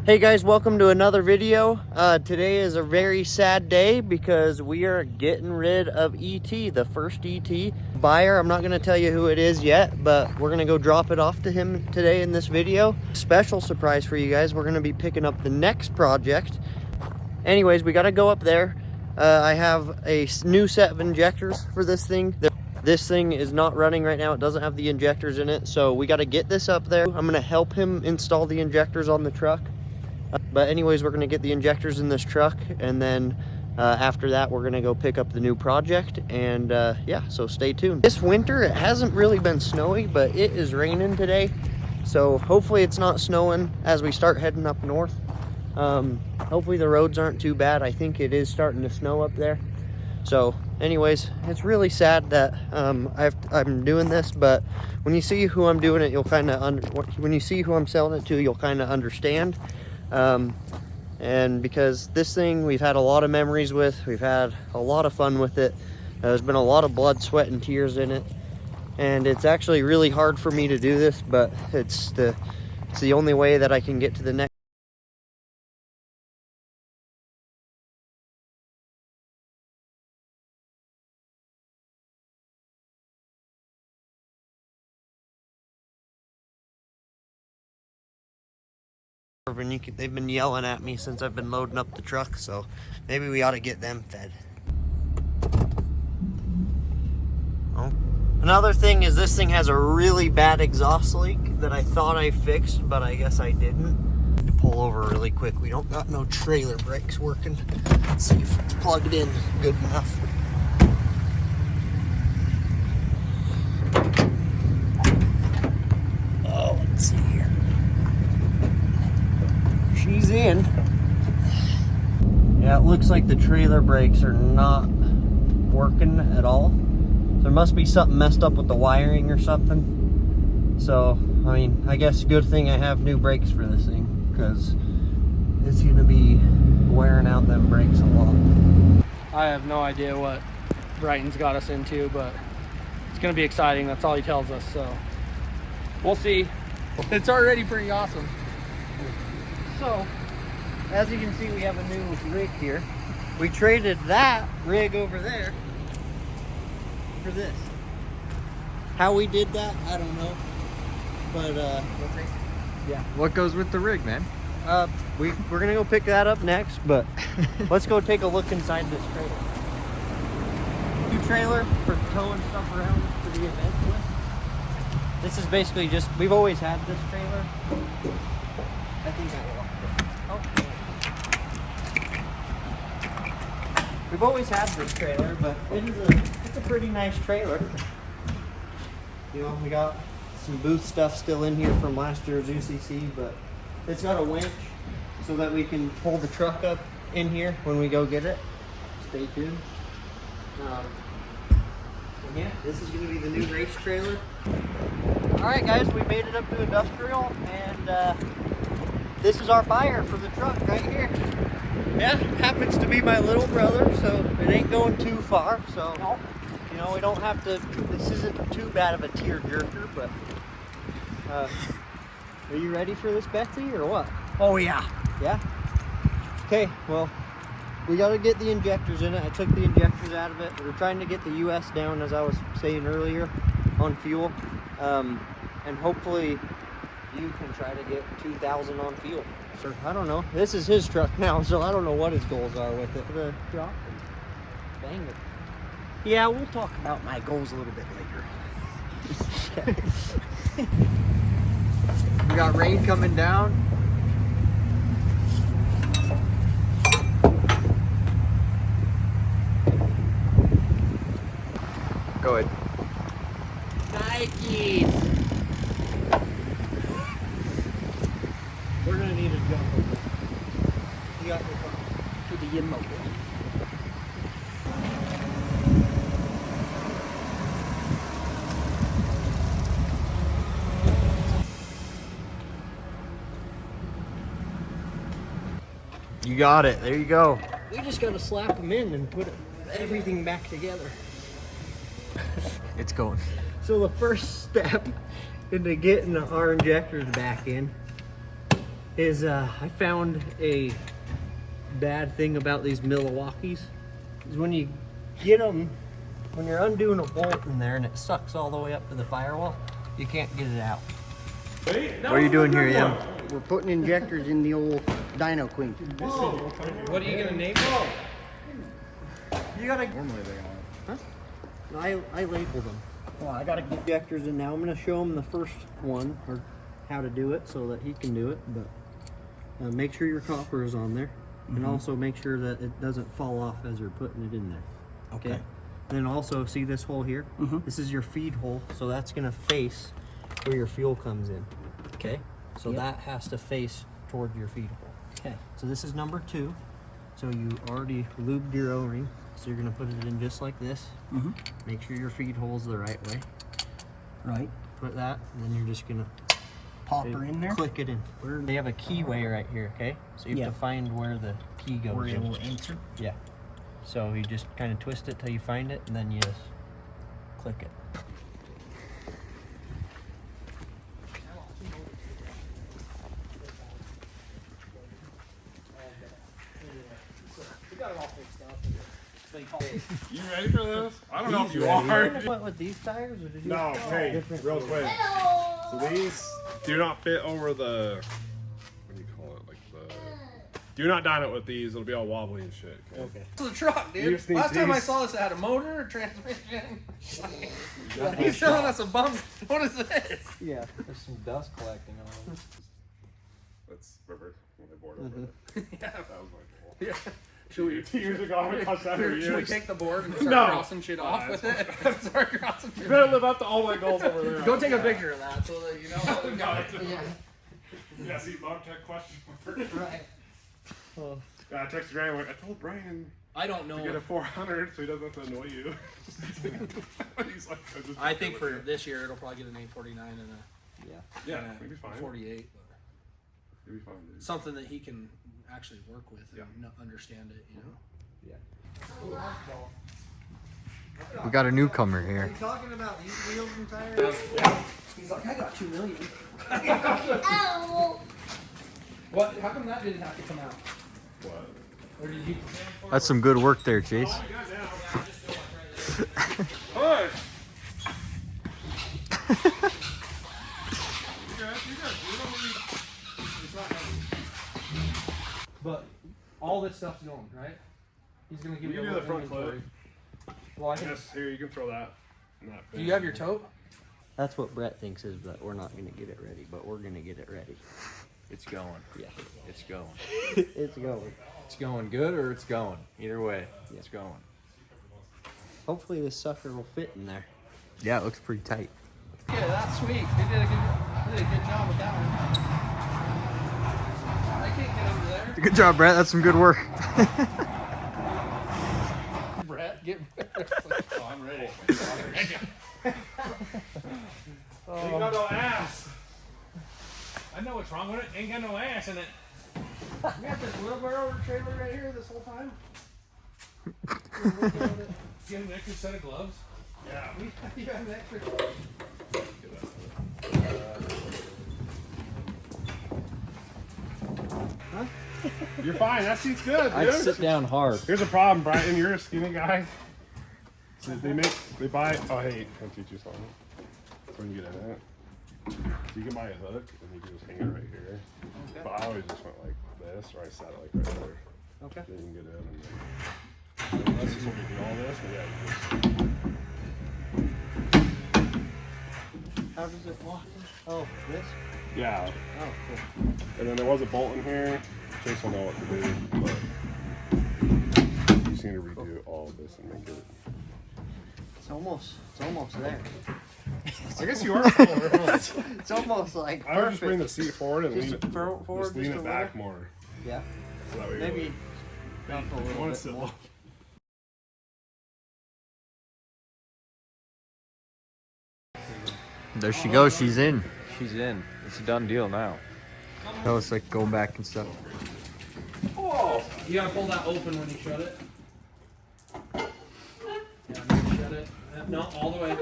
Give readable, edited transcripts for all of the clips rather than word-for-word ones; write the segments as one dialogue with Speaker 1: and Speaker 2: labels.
Speaker 1: Hey guys, welcome to another video. Today is a very sad day because we are getting rid of ET, the first ET buyer. I'm not going to tell you who it is yet, but we're going to go drop it off to him today in this video. Special surprise for you guys, we're going to be picking up the next project. Anyways, we got to go up there. I have a new set of injectors for this thing. This thing is not running right now. It doesn't have the injectors in it, so we got to get this up there. I'm going to help him install the injectors on the truck. But anyways, we're going to get the injectors in this truck, and then after that we're going to go pick up the new project. And yeah, so stay tuned. This winter it hasn't really been snowy, but it is raining today, so hopefully it's not snowing as we start heading up north. Hopefully the roads aren't too bad. I think it is starting to snow up there. So anyways, it's really sad that I'm doing this, but when you see who I'm doing it, you'll kind of when you see who I'm selling it to, you'll kind of understand. And because this thing we've had a lot of memories with, we've had a lot of fun with it. There's been a lot of blood, sweat, and tears in it, and it's actually really hard for me to do this, but it's the only way that I can get to the next. They've been yelling at me since I've been loading up the truck, so maybe we ought to get them fed. Oh. Another thing is this thing has a really bad exhaust leak that I thought I fixed, but I guess I didn't. To pull over really quick. We don't got no trailer brakes working. Let's see if it's plugged in good enough. Oh, let's see here. She's in. Yeah, it looks like the trailer brakes are not working at all. There must be something messed up with the wiring or something. So, I mean, I guess good thing I have new brakes for this thing, because it's gonna be wearing out them brakes a lot.
Speaker 2: I have no idea what Brighton's got us into, but it's gonna be exciting. That's all he tells us, so we'll see. It's already pretty awesome.
Speaker 1: So, as you can see, we have a new rig here. We traded that rig over there for this. How we did that, I don't know. But, yeah.
Speaker 3: What goes with the rig, man?
Speaker 1: We're gonna go pick that up next, but let's go take a look inside this trailer. New trailer for towing stuff around for the event with. This is basically just, we've always had this trailer. I think I locked it. Oh. We've always had this trailer, but it's a pretty nice trailer. You know, we got some booth stuff still in here from last year's UCC, but it's got a winch so that we can pull the truck up in here when we go get it. Stay tuned. Yeah, this is going to be the new race trailer. Alright guys, we made it up to industrial, and this is our buyer for the truck right here. Yeah, happens to be my little brother, so it ain't going too far. So, you know, we don't have to, this isn't too bad of a tear jerker, but are you ready for this, Betsy, or what?
Speaker 2: Oh yeah.
Speaker 1: Yeah? Okay, well, we got to get the injectors in it. I took the injectors out of it. We're trying to get the US down, as I was saying earlier, on fuel. And hopefully you can try to get 2,000 on fuel. So I don't know. This is his truck now, so I don't know what his goals are with it. The drop and bang it. Yeah, we'll talk about my goals a little bit later.
Speaker 3: We got rain coming down. Go ahead.
Speaker 1: Nikes! We're gonna need a jump over. You got to the Yimmo. You got it. There you go. We just gotta slap them in and put everything back together.
Speaker 3: It's going.
Speaker 1: So the first step into getting our injectors back in is I found a bad thing about these Milwaukees is when you get them, when you're undoing a bolt in there and it sucks all the way up to the firewall, you can't get it out.
Speaker 3: What are you doing here, Em?
Speaker 4: We're putting injectors in the old dyno queen.
Speaker 2: What are you gonna name it?
Speaker 1: You gotta. Normally they are. Huh? I labeled them. Well, I gotta get injectors in now. I'm gonna show him the first one or how to do it so that he can do it. But make sure your copper is on there, and also make sure that it doesn't fall off as you're putting it in there. Okay. Then also see this hole here. This is your feed hole, so that's gonna face where your fuel comes in. Okay. So that has to face toward your feed hole. Okay. So this is number 2. So you already lubed your O-ring. So you're gonna put it in just like this. Make sure your feed hole's the right way.
Speaker 4: Right.
Speaker 1: Put that, and then you're just gonna
Speaker 4: Pop her in there.
Speaker 1: click it in. They have a keyway right here, okay? So you have to find where the key goes.
Speaker 4: Where it
Speaker 1: in.
Speaker 4: will enter.
Speaker 1: Yeah. So you just kind of twist it till you find it, and then you just click it.
Speaker 5: You ready for this? I don't know if you are.
Speaker 1: What, with these tires, or did you?
Speaker 5: No, hey, real quick. So these do not fit over the, what do you call it? Like the, do not dine it with these. It'll be all wobbly and shit. Okay.
Speaker 2: This is a truck,
Speaker 5: You
Speaker 2: dude.
Speaker 5: just need
Speaker 2: Last time I
Speaker 5: these.
Speaker 2: saw this, it had a motor, a transmission. He's selling us a bum. What is this?
Speaker 1: Yeah.
Speaker 3: There's some dust collecting on them.
Speaker 5: That's river when they board over it.
Speaker 2: Yeah.
Speaker 5: That was my goal.
Speaker 2: Yeah. Should we,
Speaker 5: 2 years ago, I cost that for
Speaker 2: should we
Speaker 5: years.
Speaker 2: take the board and start
Speaker 5: No.
Speaker 2: crossing shit off with it? Start crossing shit
Speaker 5: You better live up to all my goals over there.
Speaker 2: Go take a picture of that so that you know what we got.
Speaker 5: Yeah, see, Bob check question mark.
Speaker 1: Right.
Speaker 5: Yeah, I texted Brian, like, I told Brian
Speaker 2: I don't know.
Speaker 5: to get a 400 so he doesn't have to annoy you. He's like,
Speaker 2: I think for this year, it'll probably get an 849 and a,
Speaker 5: Yeah,
Speaker 2: and a
Speaker 5: maybe fine.
Speaker 2: 48. But
Speaker 5: Maybe fine, dude.
Speaker 2: something that he can actually work with and understand it, you know?
Speaker 3: We got a newcomer here.
Speaker 1: You talking about these wheels and tires?
Speaker 2: He's like, I got 2 million.
Speaker 6: Ow!
Speaker 2: What? How come that didn't have to come out?
Speaker 5: What?
Speaker 2: Or did you?
Speaker 3: That's some good work there, Chase.
Speaker 5: Push!
Speaker 2: But all this stuff's going, right? He's gonna give
Speaker 5: You
Speaker 2: you
Speaker 5: can
Speaker 2: a
Speaker 5: do the
Speaker 2: little
Speaker 5: front
Speaker 2: inventory.
Speaker 5: clip.
Speaker 2: Well, I think.
Speaker 5: Yes, here, you can throw that.
Speaker 2: Do you have your tote?
Speaker 1: That's what Brett thinks is that we're not gonna get it ready, but we're gonna get it ready.
Speaker 3: It's going.
Speaker 1: Yeah.
Speaker 3: It's going.
Speaker 1: It's going.
Speaker 3: It's going good or it's going. Either way, it's going.
Speaker 1: Hopefully this sucker will fit in there.
Speaker 3: Yeah, it looks pretty tight.
Speaker 2: Yeah, that's sweet. They did a good job with that one. I can't get under there.
Speaker 3: Good job, Brett. That's some good work.
Speaker 2: Brett, get.
Speaker 5: Oh, I'm ready. You got no ass.
Speaker 7: I know what's wrong with it. Ain't got no ass in it.
Speaker 2: We got this wheelbarrow trailer right here this whole time.
Speaker 7: Get an extra set of gloves.
Speaker 5: Yeah.
Speaker 2: You got an extra.
Speaker 5: You're fine. That seat's good, dude.
Speaker 3: I'd sit down hard.
Speaker 5: Here's a problem, Brian. You're a skinny guy. So they buy. Oh, hey, I'll teach you something. When you get in it, so you can buy a hook and you can just hang it right here. Okay. But I always just went like this, or I sat it like right there.
Speaker 1: Okay.
Speaker 5: Then you can get in and then unless you want to do all this, but yeah.
Speaker 1: How does it lock? Oh, this?
Speaker 5: Yeah.
Speaker 1: Oh, cool.
Speaker 5: And then there was a bolt in here. Chase will know what to do, but you just need to redo all of this and make it.
Speaker 1: It's almost there.
Speaker 5: I guess you are forward.
Speaker 1: It's almost like
Speaker 5: I would just bring
Speaker 1: perfect.
Speaker 5: the seat forward and
Speaker 1: Just
Speaker 5: lean it
Speaker 1: throw it forward
Speaker 5: Just lean
Speaker 1: just
Speaker 5: it
Speaker 1: a
Speaker 5: back
Speaker 1: little?
Speaker 5: more.
Speaker 1: Yeah.
Speaker 5: So that way
Speaker 1: Maybe up a
Speaker 5: you
Speaker 1: little
Speaker 5: want to
Speaker 1: bit
Speaker 5: sit
Speaker 1: more.
Speaker 5: low.
Speaker 3: There she goes. She's in. She's in. It's a done deal now. That was like going back and stuff.
Speaker 2: You gotta pull that open when you shut it. Yeah, when you shut it. No, all the way.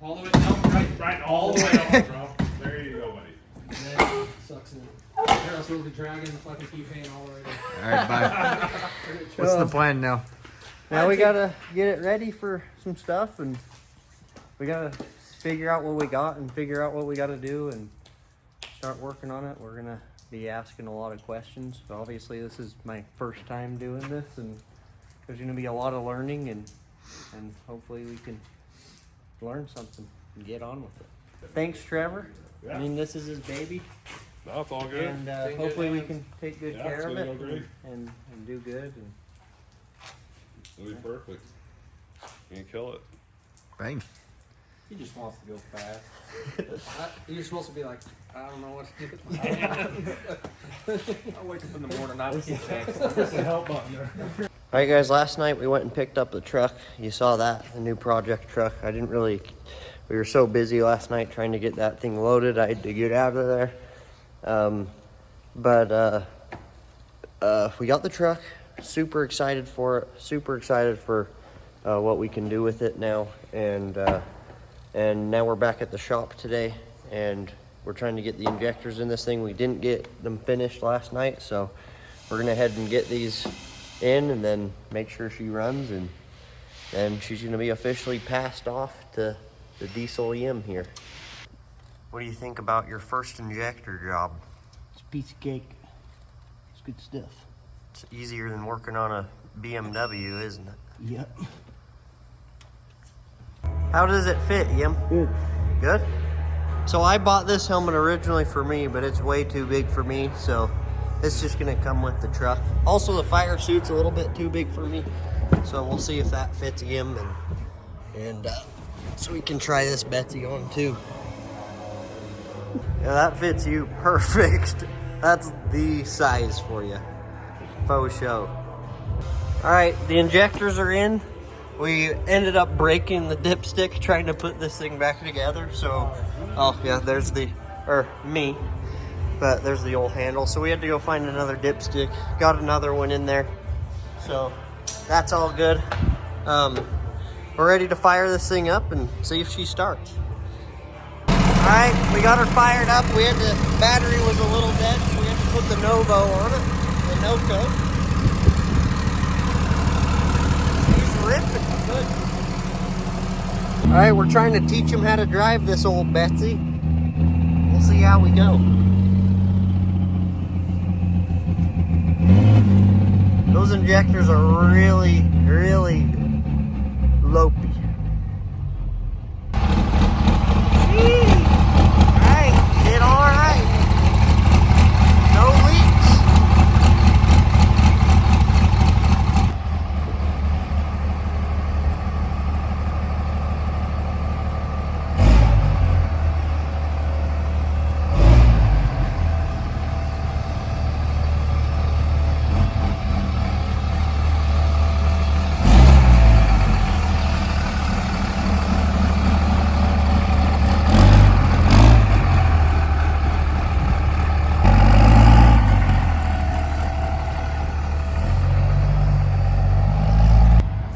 Speaker 2: All the way. No, right.
Speaker 5: Right,
Speaker 2: All the way up,
Speaker 5: bro. There you go, buddy.
Speaker 2: Then it sucks in. Harold's the dragon, fucking T-Pain all the way there.
Speaker 3: All right, bye. What's the plan now?
Speaker 1: Now we gotta get it ready for some stuff, and we gotta figure out what we got and figure out what we gotta do and start working on it. We're gonna be asking a lot of questions. So obviously this is my first time doing this, and there's gonna be a lot of learning, and hopefully we can learn something and get on with it. Thanks, Trevor.
Speaker 5: Yeah.
Speaker 1: I mean, this is his baby,
Speaker 5: No, it's all good.
Speaker 1: and hopefully we can take good
Speaker 5: Yeah,
Speaker 1: care
Speaker 5: it's
Speaker 1: of
Speaker 5: gonna
Speaker 1: it
Speaker 5: go great.
Speaker 1: and do good. And
Speaker 5: It'll be perfect. You can kill it.
Speaker 3: Bang.
Speaker 2: He just wants to go fast. You're supposed to be like, I don't know what to do.
Speaker 7: I wake up in the morning, I was
Speaker 5: The help button there.
Speaker 1: all right, guys, last night we went and picked up the truck. You saw that, the new project truck. We were so busy last night trying to get that thing loaded. I had to get out of there. We got the truck. Super excited for it. Super excited for what we can do with it now. And now we're back at the shop today, and we're trying to get the injectors in this thing. We didn't get them finished last night, so we're gonna head and get these in and then make sure she runs, and then she's gonna be officially passed off to the diesel EM here. What do you think about your first injector job?
Speaker 4: It's a piece of cake. It's good stuff.
Speaker 1: It's easier than working on a BMW, isn't it?
Speaker 4: Yep.
Speaker 1: How does it fit, EM?
Speaker 4: Good.
Speaker 1: Good? So I bought this helmet originally for me, but it's way too big for me, so it's just gonna come with the truck. Also, the fire suit's a little bit too big for me, so we'll see if that fits EM, and so we can try this Betsy on too. Yeah, that fits you perfect. That's the size for you. Faux show. All right, the injectors are in. We ended up breaking the dipstick trying to put this thing back together. So, oh yeah, there's the old handle. So we had to go find another dipstick. Got another one in there. So that's all good. We're ready to fire this thing up and see if she starts. All right, we got her fired up. The battery was a little dead, so we had to put the Novo on it, the Noco. She's ripping good. All right, we're trying to teach him how to drive this old Betsy. We'll see how we go. Those injectors are really, really lopey. Alright, did alright. No leaks.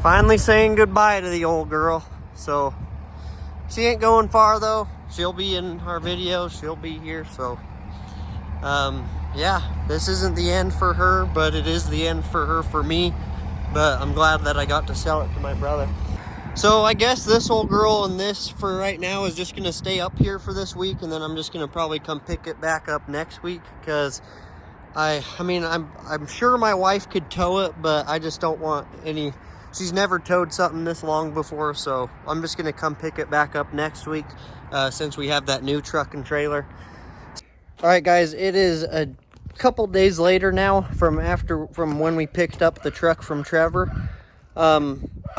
Speaker 1: Finally saying goodbye to the old girl. So she ain't going far though. She'll be in our video. She'll be here. So yeah, this isn't the end for her, but it is the end for her for me. But I'm glad that I got to sell it to my brother. So I guess this old girl and this for right now is just gonna stay up here for this week, and then I'm just gonna probably come pick it back up next week, because I mean I'm sure my wife could tow it, but I just don't want any. She's never towed something this long before, so I'm just gonna come pick it back up next week since we have that new truck and trailer. All right, guys, it is a couple days later now from when we picked up the truck from Trevor. I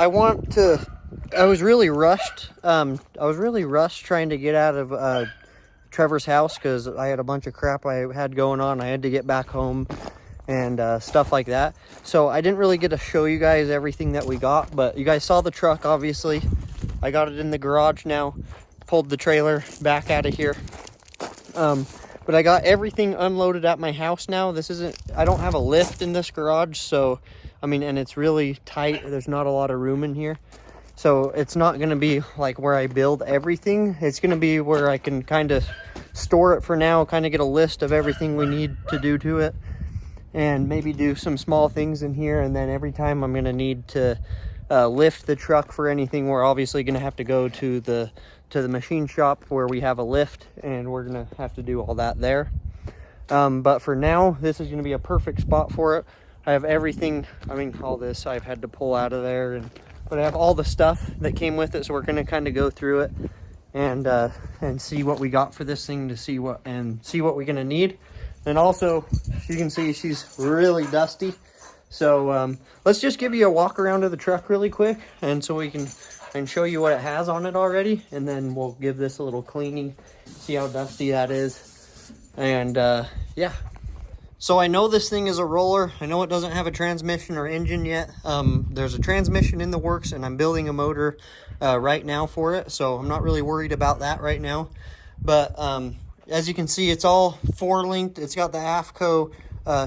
Speaker 1: was really rushed. I was really rushed trying to get out of Trevor's house because I had a bunch of crap I had going on. I had to get back home and stuff like that. So I didn't really get to show you guys everything that we got, but you guys saw the truck, obviously. I got it in the garage now, pulled the trailer back out of here. But I got everything unloaded at my house now. I don't have a lift in this garage, so, I mean, and it's really tight. There's not a lot of room in here. So it's not gonna be like where I build everything. It's gonna be where I can kind of store it for now, kind of get a list of everything we need to do to it, and maybe do some small things in here. And then every time I'm going to need to lift the truck for anything, we're obviously going to have to go to the machine shop where we have a lift, and we're going to have to do all that there. But for now, this is going to be a perfect spot for it. I have everything, I mean, all this I've had to pull out of there, but I have all the stuff that came with it, so we're going to kind of go through it and see what we got for this thing, to see what we're going to need. And also, you can see she's really dusty. So let's just give you a walk around of the truck really quick, and so we can show you what it has on it already, and then we'll give this a little cleaning, see how dusty that is. And yeah. So I know this thing is a roller. I know it doesn't have a transmission or engine yet. There's a transmission in the works, and I'm building a motor right now for it, so I'm not really worried about that right now. But as you can see, it's all 4-linked. It's got the AFCO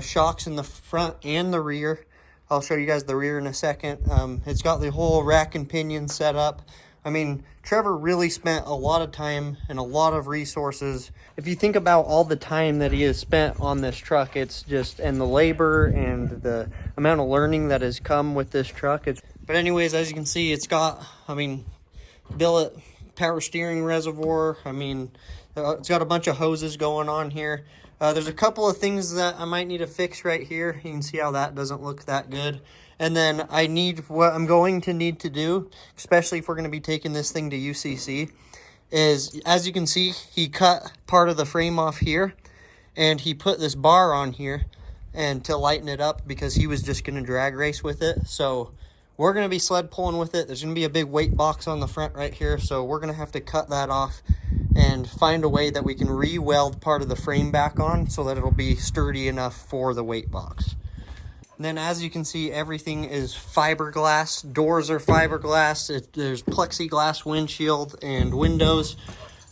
Speaker 1: shocks in the front and the rear. I'll show you guys the rear in a second. It's got the whole rack and pinion set up. I mean, Trevor really spent a lot of time and a lot of resources. If you think about all the time that he has spent on this truck, it's just, and the labor and the amount of learning that has come with this truck. But anyways, as you can see, it's got, I mean, billet power steering reservoir. I mean, it's got a bunch of hoses going on here. There's a couple of things that I might need to fix right here. You can see how that doesn't look that good. And then what I'm going to need to do, especially if we're going to be taking this thing to UCC, is, as you can see, he cut part of the frame off here, and he put this bar on here and to lighten it up, because he was just going to drag race with it. So we're going to be sled pulling with it. There's going to be a big weight box on the front right here, so we're going to have to cut that off and find a way that we can re-weld part of the frame back on so that it'll be sturdy enough for the weight box. And then, as you can see, everything is fiberglass. Doors are fiberglass. There's plexiglass windshield and windows.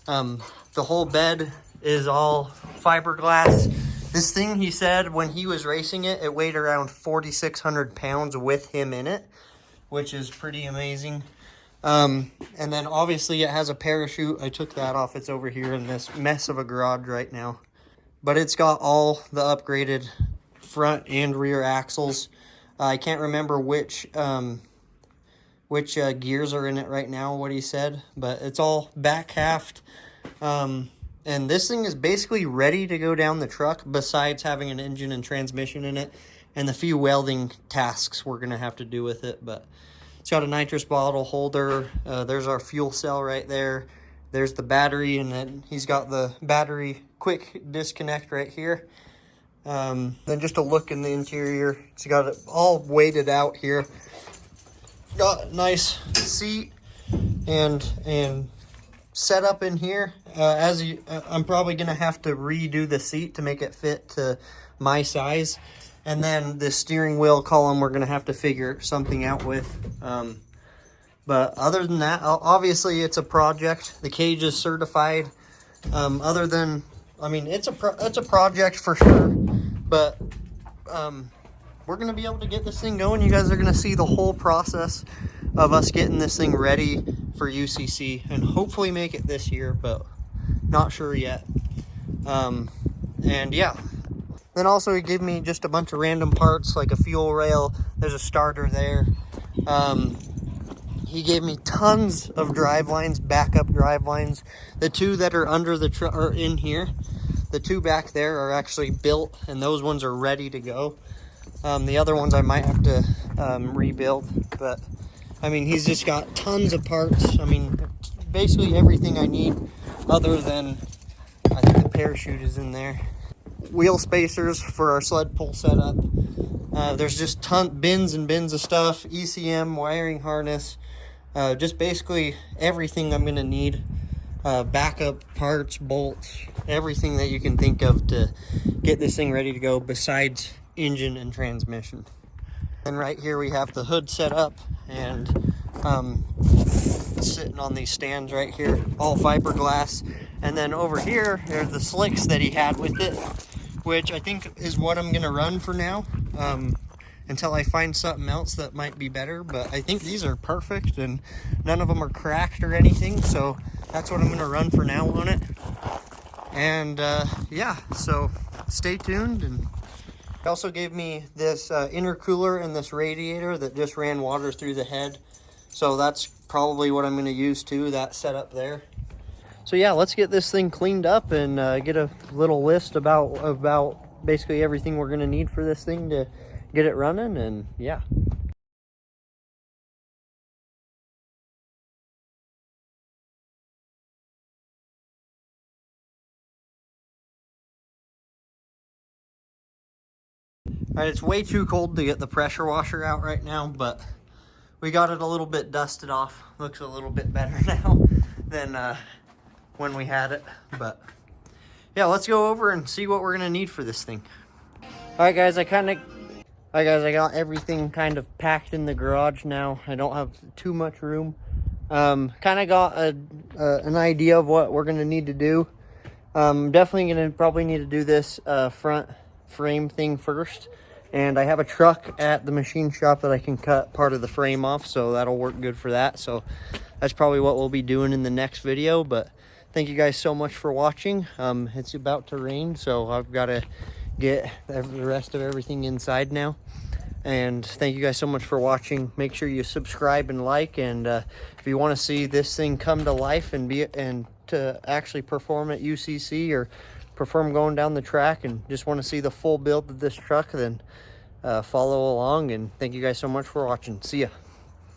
Speaker 1: The whole bed is all fiberglass. This thing, he said, when he was racing it, it weighed around 4,600 pounds with him in it, which is pretty amazing. And then obviously it has a parachute. I took that off. It's over here in this mess of a garage right now. But it's got all the upgraded front and rear axles. I can't remember which gears are in it right now, what he said, but it's all back halved. And this thing is basically ready to go down the truck, besides having an engine and transmission in it and the few welding tasks we're going to have to do with it. But it's got a nitrous bottle holder. There's our fuel cell right there. There's the battery, and then he's got the battery quick disconnect right here. Then just a look in the interior. It's got it all weighted out here. Got a nice seat and set up in here. I'm probably gonna have to redo the seat to make it fit to my size. And then the steering wheel column, we're gonna have to figure something out with. But other than that, obviously it's a project. The cage is certified. Other than, I mean, it's a project for sure. But we're going to be able to get this thing going. You guys are going to see the whole process of us getting this thing ready for UCC, and hopefully make it this year, but not sure yet. And yeah. Then also he gave me just a bunch of random parts, like a fuel rail. There's a starter there. He gave me tons of drive lines, backup drive lines. The two that are under the truck are in here. The two back there are actually built, and those ones are ready to go. The other ones I might have to rebuild, but I mean, he's just got tons of parts. I mean, basically everything I need, other than, I think the parachute is in there. Wheel spacers for our sled pull setup. There's just bins and bins of stuff, ECM, wiring harness, just basically everything I'm gonna need. Backup parts, bolts, everything that you can think of to get this thing ready to go, besides engine and transmission. And right here we have the hood set up, and sitting on these stands right here, all fiberglass. And then over here are the slicks that he had with it, which I think is what I'm gonna run for now, until I find something else that might be better. But I think these are perfect, and none of them are cracked or anything, so that's what I'm gonna run for now on it. And yeah, so stay tuned. And he also gave me this intercooler and this radiator that just ran water through the head. So that's probably what I'm going to use too, that setup there. So yeah, let's get this thing cleaned up and get a little list about basically everything we're going to need for this thing to get it running. And yeah. All right, it's way too cold to get the pressure washer out right now, but we got it a little bit dusted off. Looks a little bit better now than when we had it. But yeah, let's go over and see what we're gonna need for this thing. All right, guys, I got everything kind of packed in the garage now. I don't have too much room. Kind of got an idea of what we're gonna need to do. Definitely gonna probably need to do this front frame thing first. And I have a truck at the machine shop that I can cut part of the frame off, so that'll work good for that. So that's probably what we'll be doing in the next video. But thank you guys so much for watching. It's about to rain, so I've got to get the rest of everything inside now. And thank you guys so much for watching. Make sure you subscribe and like. And if you want to see this thing come to life and to actually perform at UCC or perform going down the track and just want to see the full build of this truck, then follow along. And thank you guys so much for watching. See ya.